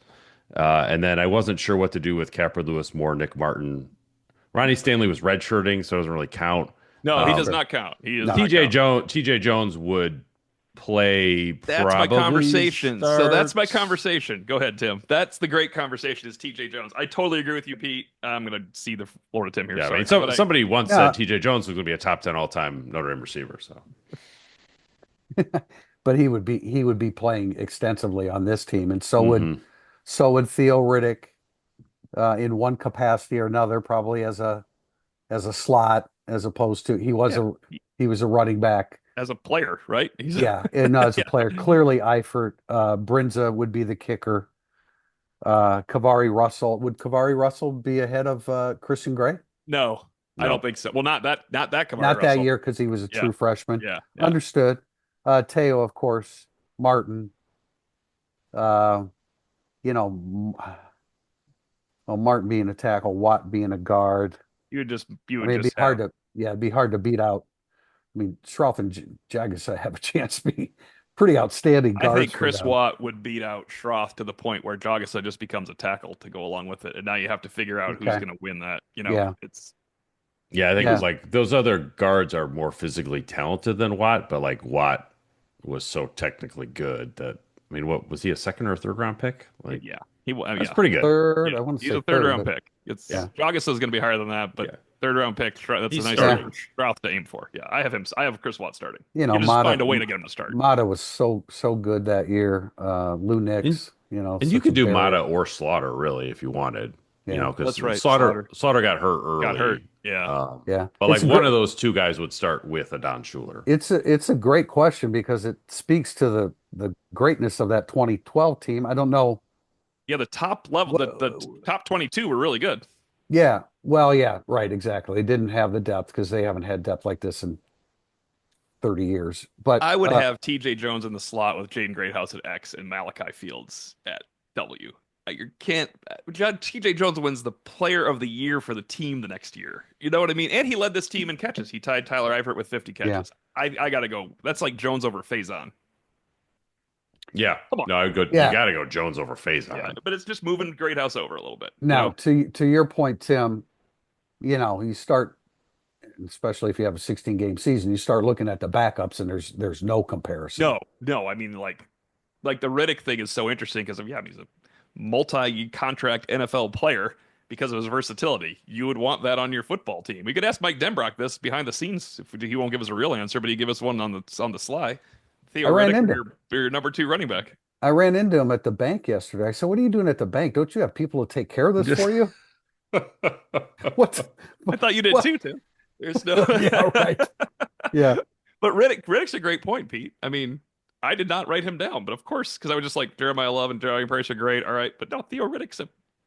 And then I wasn't sure what to do with Capra Lewis Moore, Nick Martin. Ronnie Stanley was redshirting, so it doesn't really count. No, he does Sure. not count. He does No. not count. TJ Jones would play That's my probably conversation. So that's my start. conversation. Go ahead, Tim. That's the great conversation is TJ Jones. I totally agree with you, Pete. I'm going to see the floor to Tim here. Yeah, I Sorry. mean, somebody once Yeah. said TJ Jones was going to be a top 10 all-time Notre Dame receiver. So But he would be playing extensively on this team, and Mhm. so would Theo Riddick in one capacity or another, probably as a slot, as opposed to Yeah. he was a running back. As a player, right? He's Yeah, and as a yeah. player, clearly Eifert, Brinza would be the kicker. Would Kavari Russell be ahead of Christian Gray? No, I don't No. think so. Well, not that Kamari Not that Russell. year because he was a Yeah. true freshman. Yeah. Yeah. Understood. Teo, of course, Martin. Uh, you know, well, Martin being a tackle, Watt being a guard. You would I mean, it'd be just hard have to, yeah, it'd be hard to beat out. I mean, Schroff and Jagas have a chance to be pretty outstanding I guards think for Chris them. Watt would beat out Schroth to the point where Jagasa just becomes a tackle to go along with it. And now you have to figure out who's Okay. going to win that. You know, Yeah. it's Yeah, I think Yeah. like those other guards are more physically talented than Watt, but like Watt was so technically good that I mean, what was he, a second or third round pick? Like yeah. He will. that's Yeah. pretty good. Third, Yeah. I want to He's say a third round but pick. It's Yeah. Jagasa is going to be higher than that, but Yeah. third round pick. That's He's a nice starting. Schroth to aim for. Yeah, I have him. I have Chris Watt starting. you know, You just find a way to get him to start. Mata was so good that year. Lou Nix, And you such could a do barrier. Mata or Slaughter really if you wanted. You Yeah. know, because That's right, Slaughter got hurt early. Got hurt. Yeah. Yeah. But like It's a one gr- of those two guys would start with a Don Schuler. it's a great question because it speaks to the greatness of that 2012 team. I don't know. Yeah, the top level, the top 22 were really good. Yeah. Well, yeah, right, exactly. They didn't have the depth because they haven't had depth like this in 30 years. But I would have TJ Jones in the slot with Jaden Greathouse at X and Malachi Fields at W. You can't. TJ Jones wins the player of the year for the team the next year. You know what I mean? And he led this team in catches. He tied Tyler Eifert with 50 catches. I got to go. That's like Jones over Faison. Yeah. Come on. No, good. Yeah. You got to go Jones over Faison. Yeah, but it's just moving Greathouse over a little bit. Now, to your point, Tim, you start, especially if you have a 16 game season, you start looking at the backups and there's no comparison. No. I mean, like the Riddick thing is so interesting because he's a multi-contract NFL player because of his versatility. You would want that on your football team. We could ask Mike Denbrock this behind the scenes. If he won't give us a real answer, but he give us one on the sly. Theo Riddick, your number 2 running back. I ran into him at the bank yesterday. I said, "What are you doing at the bank? Don't you have people to take care of this for you?" What? I thought you did What? too, Tim. There's no. Yeah, right. Yeah. But Riddick's a great point, Pete. I mean, I did not write him down, but of course, because I was just like Jeremiah Love and Jeremiah Price are great. All right, but no, Theo Riddick's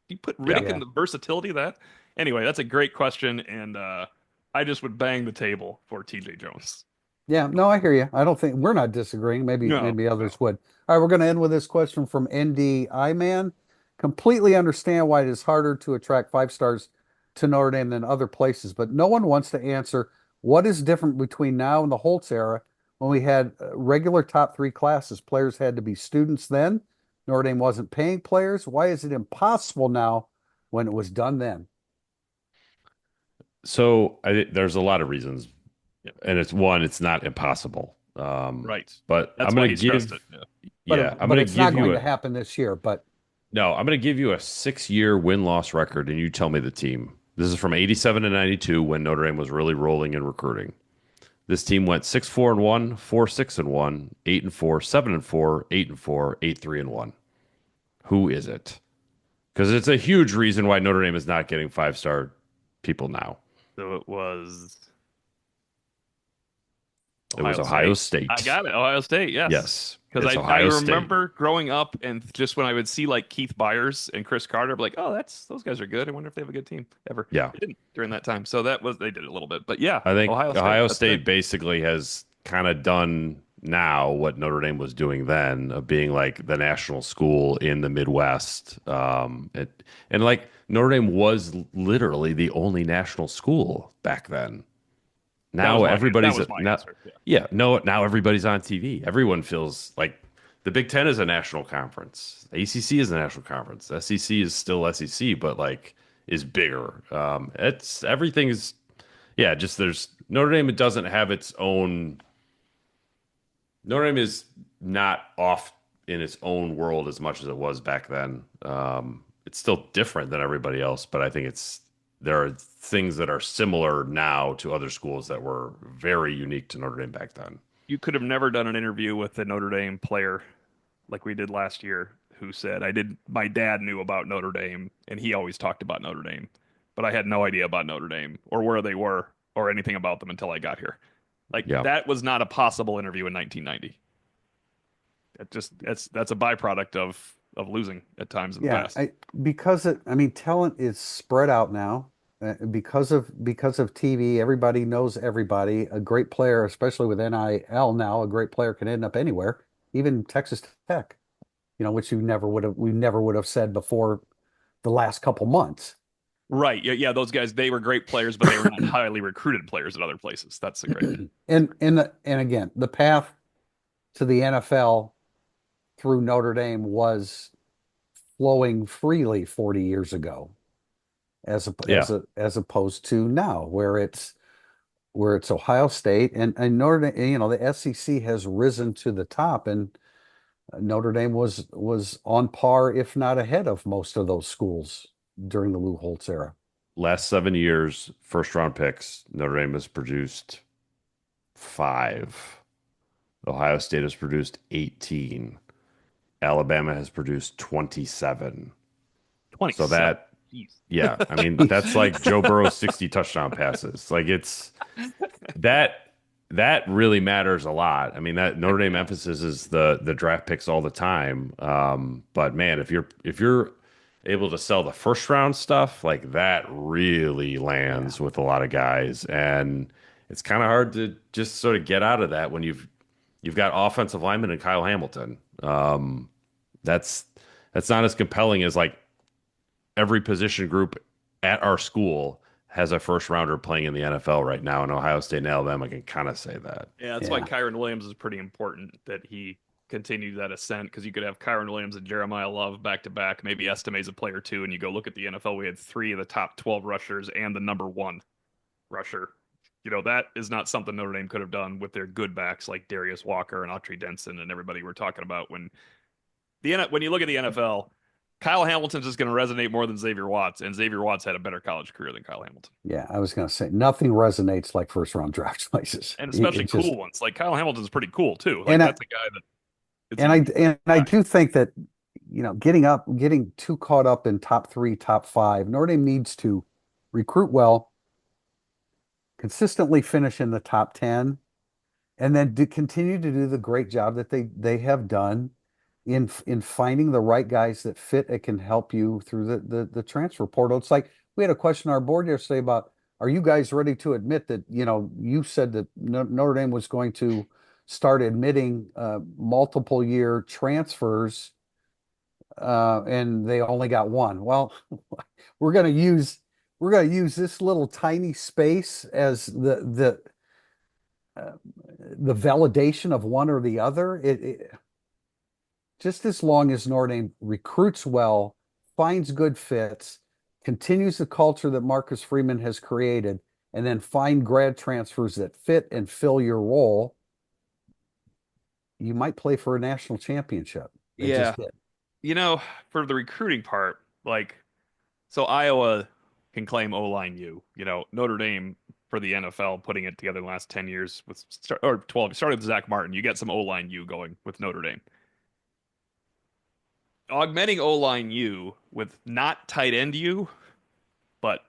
you put Riddick in the versatility of that. Anyway, that's a great question, and I just would bang the table for TJ Jones. Yeah, no, I hear you. I don't think we're not disagreeing. Maybe others would. All right, we're going to end with this question from NDI Man. Completely understand why it is harder to attract 5 stars to Notre Dame than other places, but no one wants to answer what is different between now and the Holtz era when we had regular top 3 classes. Players had to be students then. Notre Dame wasn't paying players. Why is it impossible now when it was done then? So there's a lot of reasons. Yeah. And it's not impossible. Right. But That's I'm why going to he give stressed it. I'm going to it's not give going you to happen this year, but No, I'm going to give you a 6-year win-loss record, and you tell me the team. This is from 87 to 92 when Notre Dame was really rolling in recruiting. This team went 6-4-1, 4-6-1, 8-4, 7-4, 8-4, 8-3-1. Who is it? Because it's a huge reason why Notre Dame is not getting 5-star people now. So it was. Ohio State. I got it. Ohio State. Yes. Yes. Because It's I Ohio State. remember growing up and just when I would see like Keith Byers and Chris Carter, I'd be like, oh, those guys are good. I wonder if they have a good team ever. Yeah. They didn't during that time. So they did it a little bit. But yeah, I think Ohio that's State good. basically has kind of done now what Notre Dame was doing then of being like the national school in the Midwest. And like Notre Dame was literally the only national school back then. Now that everybody's was my now, answer. Yeah. yeah, no, now everybody's on TV. Everyone feels like the Big Ten is a national conference. ACC is a national conference. SEC is still SEC, but like is bigger. It's everything's yeah. Just there's Notre Dame. It doesn't have its own. Notre Dame is not off in its own world as much as it was back then. It's still different than everybody else, but I think there are things that are similar now to other schools that were very unique to Notre Dame back then. You could have never done an interview with a Notre Dame player like we did last year who said, my dad knew about Notre Dame and he always talked about Notre Dame, but I had no idea about Notre Dame or where they were or anything about them until I got here. Like Yeah, that was not a possible interview in 1990. That's a byproduct of losing at times in the Yeah, past. I mean, talent is spread out now because of TV. Everybody knows everybody. A great player, especially with NIL now, a great player can end up anywhere, even Texas Tech. Which we never would have said before the last couple months. Right. Yeah, yeah, those guys, they were great players, but they were not highly recruited players at other places. That's the great. And again, the path to the NFL through Notre Dame was flowing freely 40 years ago, yeah. as opposed to now, where it's Ohio State and Notre Dame. The SEC has risen to the top, and Notre Dame was on par, if not ahead of most of those schools during the Lou Holtz era. Last 7 years, first round picks, Notre Dame has produced five. Ohio State has produced 18. Alabama has produced 27. So 27. that, Jeez. yeah, I mean, that's like Joe Burrow's 60 touchdown passes. Like that that really matters a lot. I mean, that Notre Dame emphasis is the draft picks all the time. But man, if you're able to sell the first round stuff, like that really Yeah. lands with a lot of guys. And it's kind of hard to just sort of get out of that when you've got offensive linemen and Kyle Hamilton. That's that's not as compelling as like every position group at our school has a first rounder playing in the NFL right now, and Ohio State and Alabama can kind of say that. Yeah, that's why Yeah. Kyron Williams is pretty important that he continued that ascent because you could have Kyron Williams and Jeremiah Love back to back, maybe Estime's a player too, and you go look at the NFL, we had three of the top 12 rushers and the number one rusher. That is not something Notre Dame could have done with their good backs like Darius Walker and Autry Denson and everybody we're talking about when you look at the NFL, Kyle Hamilton's just going to resonate more than Xavier Watts, and Xavier Watts had a better college career than Kyle Hamilton, Yeah, I was going to say nothing resonates like first round draft choices. and It, especially it just cool ones. Like Kyle Hamilton's pretty cool too. Like and I that's a guy that it's a and I unique and I guy. do think that getting too caught up in top three, top five, Notre Dame needs to recruit well, consistently finish in the top 10, and then continue to do the great job that they have done in finding the right guys that fit and can help you through the transfer portal. It's like we had a question on our board yesterday about, are you guys ready to admit that, you said that Notre Dame was going to start admitting multiple year transfers, and they only got one. Well, we're going to use this little tiny space as the validation of one or the other. Just as long as Notre Dame recruits well, finds good fits, continues the culture that Marcus Freeman has created, and then find grad transfers that fit and fill your role, you might play for a national championship. They Yeah, just did. for the recruiting part, like so Iowa can claim O-line U. Notre Dame for the NFL putting it together the last 10 years or 12, started with Zach Martin. You get some O-line U going with Notre Dame. Augmenting O-line U with not tight end U, but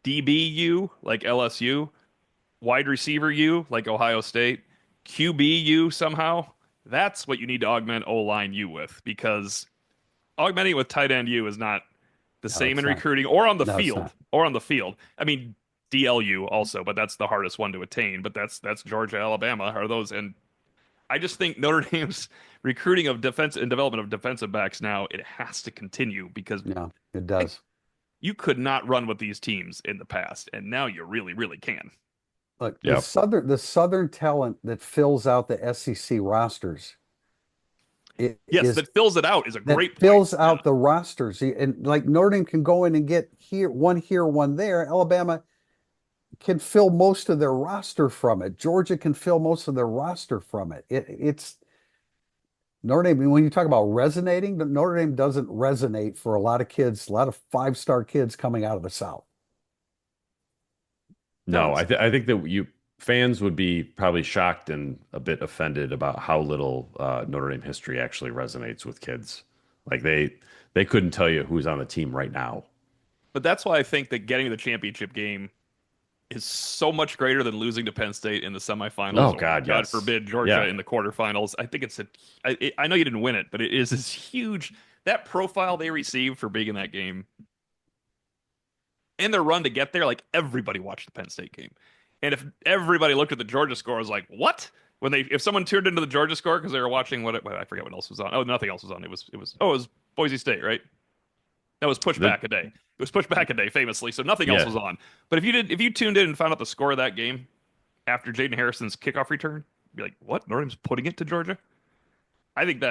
DB U like LSU, wide receiver U like Ohio State, QB U somehow. That's what you need to augment O-line U with because augmenting with tight end U is not the No, same in it's not. recruiting or on the No, it's field not. or on the field. I mean, DLU also, but that's the hardest one to attain. But that's Georgia, Alabama are those, and I just think Notre Dame's recruiting of defense and development of defensive backs now it has to continue because Yeah, it heck, does. you could not run with these teams in the past, and now you really, really can. Look, Yeah. the Southern talent that fills out the SEC rosters it Yes, is that fills it out is a that great point. fills out the rosters. And like Notre Dame can go in and get here, one there. Alabama can fill most of their roster from it. Georgia can fill most of their roster from it. It's Notre Dame. When you talk about resonating, Notre Dame doesn't resonate for a lot of kids, a lot of five-star kids coming out of the South. No, No, I think that you fans would be probably shocked and a bit offended about how little Notre Dame history actually resonates with kids. Like they couldn't tell you who's on the team right now. but that's why I think that getting to the championship game is so much greater than losing to Penn State in the semifinals Oh or God, God yes. forbid Georgia Yeah. in the quarterfinals. I think I know you didn't win it, but it is this huge that profile they received for being in that game and their run to get there. Like everybody watched the Penn State game, and if everybody looked at the Georgia score, I was like, what? When if someone tuned into the Georgia score because they were watching I forget what else was on. Oh, nothing else was on. It was Boise State, right? That was pushed The, back a day. It was pushed back a day famously, so nothing else yeah. was on. But if you tuned in and found out the score of that game after Jaden Harrison's kickoff return, you'd be like, "What? Notre Dame's putting it to Georgia?" I think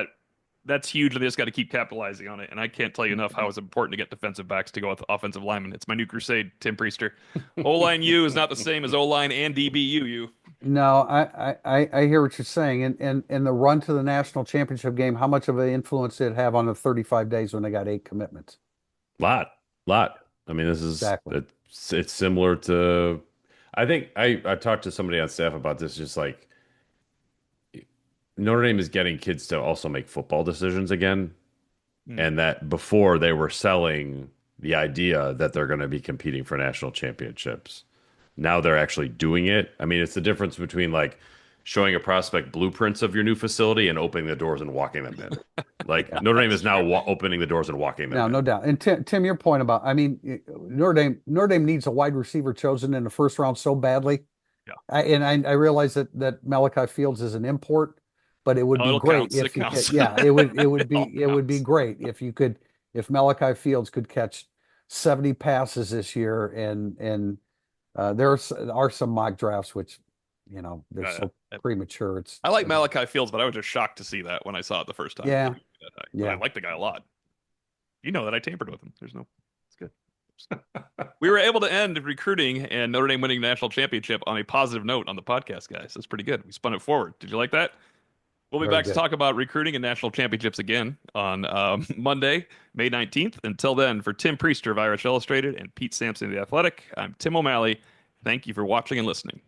that's huge, and they just got to keep capitalizing on it. And I can't tell you enough how it's important to get defensive backs to go with offensive linemen. It's my new crusade, Tim Priester. O line U is not the same as O line and DBU. No, I hear what you're saying. And the run to the national championship game, how much of an influence did it have on the 35 days when they got 8 commitments? Lot. I mean, this is Exactly. it's similar to. I think I talked to somebody on staff about this. Just like Notre Dame is getting kids to also make football decisions again, Hmm. and that before they were selling the idea that they're going to be competing for national championships. Now they're actually doing it. I mean, it's the difference between like showing a prospect blueprints of your new facility and opening the doors and walking them in. Like Yeah. Notre Dame is now opening the doors and walking them No, in. no doubt. And Tim, your point about, I mean, Notre Dame needs a wide receiver chosen in the first round so badly. Yeah. I realize that Malachi Fields is an import, but it would Oh, be it great counts. It if you could. counts. Yeah, It it would be counts. great if you could, if Malachi Fields could catch 70 passes this year. And are some mock drafts which, they're Yeah, so yeah. premature. I like Malachi Fields, but I was just shocked to see that when I saw it the first time. Yeah, That high. But I yeah. like the guy a lot. You know that I tampered with him. It's good. We were able to end recruiting and Notre Dame winning national championship on a positive note on the podcast, guys. That's pretty good. We spun it forward. Did you like that? We'll be Very back to good. talk about recruiting and national championships again on Monday, May 19th. Until then, for Tim Priester of Irish Illustrated and Pete Sampson of The Athletic, I'm Tim O'Malley. Thank you for watching and listening.